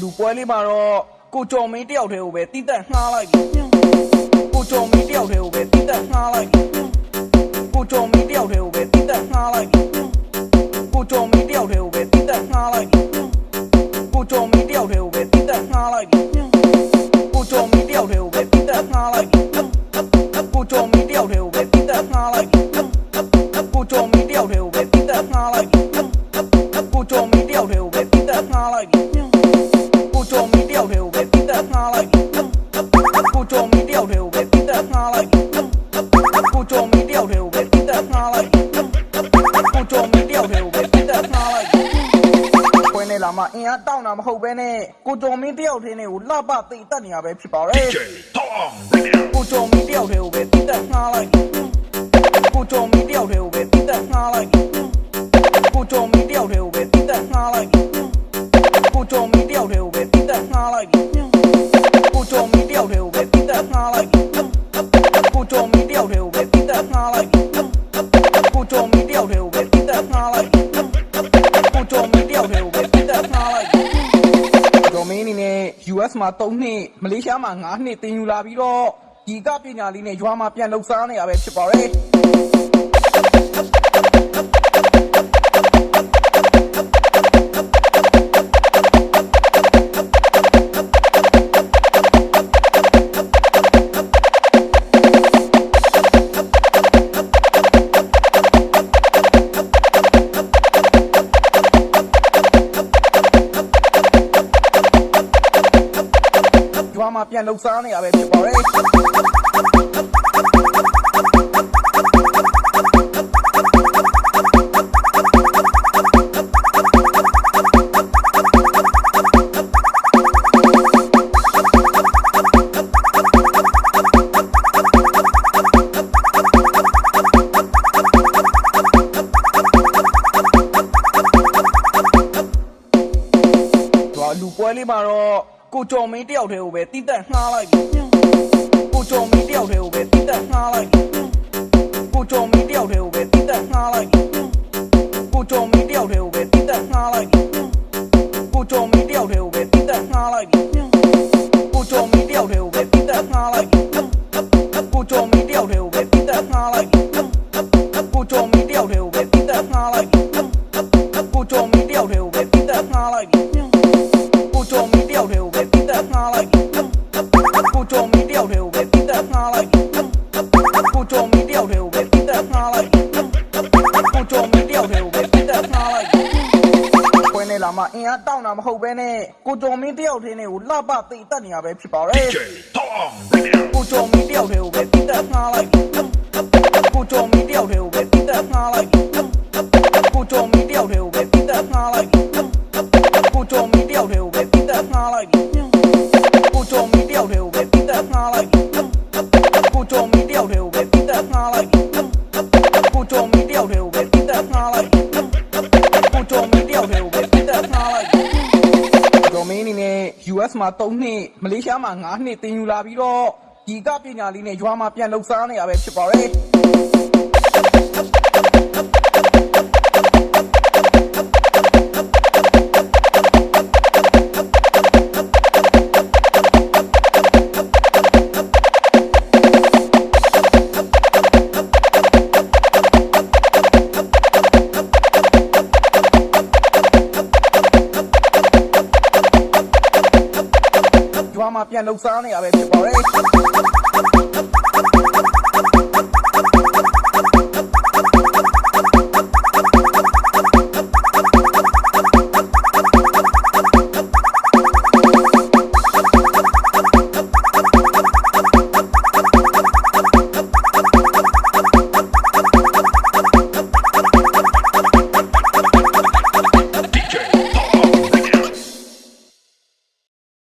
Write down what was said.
လူပွဲလေးမှာတော့ကိုကျော်မင်းတယောက်တည်းကိုပဲတိတက်ငှားလိုက်ပြီကိုကျော်မင်းတယောက်တည်းကိုပဲတိတက်ငှားလိုက်ပြီကိုကျော်မင်းတယောက်တည်းကိုပဲတိတက်ငှားလိုက်ပြီကိုကျော်မင်းတယောက်တည်းကိုပဲတိတက်ငှားလိုက်ပြီကိုကျော်မင်းတယောက်တည်းကိုပဲတိတက်ငှားလိုက်ပြီကိုကျော်မင်းတယောက်တည်းကိုပဲတိတက်ငှားလိုက်ပြီကိုကျော်မင်းတယောက်တည်းကိုပဲတိတက်ငှားလိုက်ပြီကိုကျော်မင်းတယောက်တည်းကိုပဲတိတက်ငှားလိုက်ပြီကိုကျော်မင်းတယောက်တည်းကိုပဲတိတက်ငှားလိုက်ပြီကိုကျော်မင်းတယောက်တည်းကိုပဲတိတက်ငှားလိုက်ပြီကိုကျော်မင်းတယောက်တည်းကိုပဲတိတက်ငှားလိုက်ပြီကိုကျော်မင်းတယောက်တည်းကိုပဲတိတက်ငှားလိုက်ပြီကိုကျော်မင်းတယောက်တည်းကိုပဲတိတက်ငှားလိုက်ပြီခွင်းနေလာမှအင်အားတောင်းတာမဟုတ်ဘဲနဲ့ကိုကျော်မင်းတယောက်တည်းနဲ့ကိုလှပသိတက်နေရပဲဖြစ်ပါရဲ့ကိုကျော်မင်းတယောက်တည်းကိုပဲတိတက်ငှားလိုက်ပြီကိုကျော်မင်းတယောက်တည်းကိုပဲတိတက်ငှားလိုက်ပြီကိုကျော်မင်းတယောက်တည်းကိုပဲတိတက်ငှားလိုက်ပြီကိုကျော်မင်းတယောက်တည်းကိုပဲတိတက်ငှားလိုက်ပြီကိုကျော်မင်းတယောက်တည်းကိုပဲတိတက်ငှားလိုက်ပြီကိုကျော်မင်းတယောက်တည်းကိုပဲတိတက်ငှားလိုက်ပြီကိုကျော်မင်းတယောက်တည်းကိုပဲတိတက်ငှားလိုက်ပြီကိုကျော်မင်းတယောက်တည်းကိုပဲတိတက်ငှားလိုက်ပြီကျော်မင်းအနေနဲ့ US မှာ3နှစ်မလေးရှားမှာ5နှစ်တင်ယူလာပြီးတော့ဒီကပညာလေးနဲ့ရွာမှာပြန်လှုပ်ရှားနေရပဲဖြစ်ပါရဲ့မှာပြန်လှုပ်ရှားနေရပဲဖြစ်ပါရဲ့လူပွဲလေးမှာတော့ကိုကျော်မင်းတယောက်တည်းကိုပဲတိတက်ငှားလိုက်ပြီကိုကျော်မင်းတယောက်တည်းကိုပဲတိတက်ငှားလိုက်ပြီကိုကျော်မင်းတယောက်တည်းကိုပဲတိတက်ငှားလိုက်ပြီကိုကျော်မင်းတယောက်တည်းကိုပဲတိတက်ငှားလိုက်ပြီကိုကျော်မင်းတယောက်တည်းကိုပဲတိတက်ငှားလိုက်ပြီကိုကျော်မင်းတယောက်တည်းကိုပဲတိတက်ငှားလိုက်ပြီကိုကျော်မင်းတယောက်တည်းကိုပဲတိတက်ငှားလိုက်ပြီကိုကျော်မင်းတယောက်တည်းကိုပဲတိတက်ငှားလိုက်ပြီကိုကျော်မင်းတယောက်တည်းကိုပဲတိတက်ငှားလိုက်ပြီကိုကျော်မင်းတယောက်တည်းကိုပဲတိတက်ငှားလိုက်ပြီကိုကျော်မင်းတယောက်တည်းကိုပဲတိတက်ငှားလိုက်ပြီကိုကျော်မင်းတယောက်တည်းကိုပဲတိတက်ငှားလိုက်ပြီကိုကျော်မင်းတယောက်တည်းကိုပဲတိတက်ငှားလိုက်ပြီခွင်းနေလာမှအင်အားတောင်းတာမဟုတ်ဘဲနဲ့ကိုကျော်မင်းတယောက်တည်းနဲ့ကိုလှပသိတက်နေရပဲဖြစ်ပါရဲ့ကိုကျော်မင်းတယောက်တည်းကိုပဲတိတက်ငှားလိုက်ပြီကိုကျော်မင်းတယောက်တည်းကိုပဲတိတက်ငှားလိုက်ပြီကိုကျော်မင်းတယောက်တည်းကိုပဲတိတက်ငှားလိုက်ပြီကိုကျော်မင်းတယောက်တည်းကိုပဲတိတက်ငှားလိုက်ပြီကိုကျော်မင်းတယောက်တည်းကိုပဲတိတက်ငှားလိုက်ပြီကိုကျော်မင်းတယောက်တည်းကိုပဲတိတက်ငှားလိုက်ပြီကိုကျော်မင်းတယောက်တည်းကိုပဲတိတက်ငှားလိုက်ပြီကိုကျော်မင်းတယောက်တည်းကိုပဲတိတက်ငှားလိုက်ပြီကျော်မင်းအနေနဲ့ US မှာ3နှစ်မလေးရှားမှာ5နှစ်တင်ယူလာပြီးတော့ဒီကပညာလေးနဲ့ရွာမှာပြန်လှုပ်ရှားနေရပဲဖြစ်ပါရဲ့ရွာမှာပြန်လှုပ်ရှားနေရပဲဖြစ်ပါရဲ့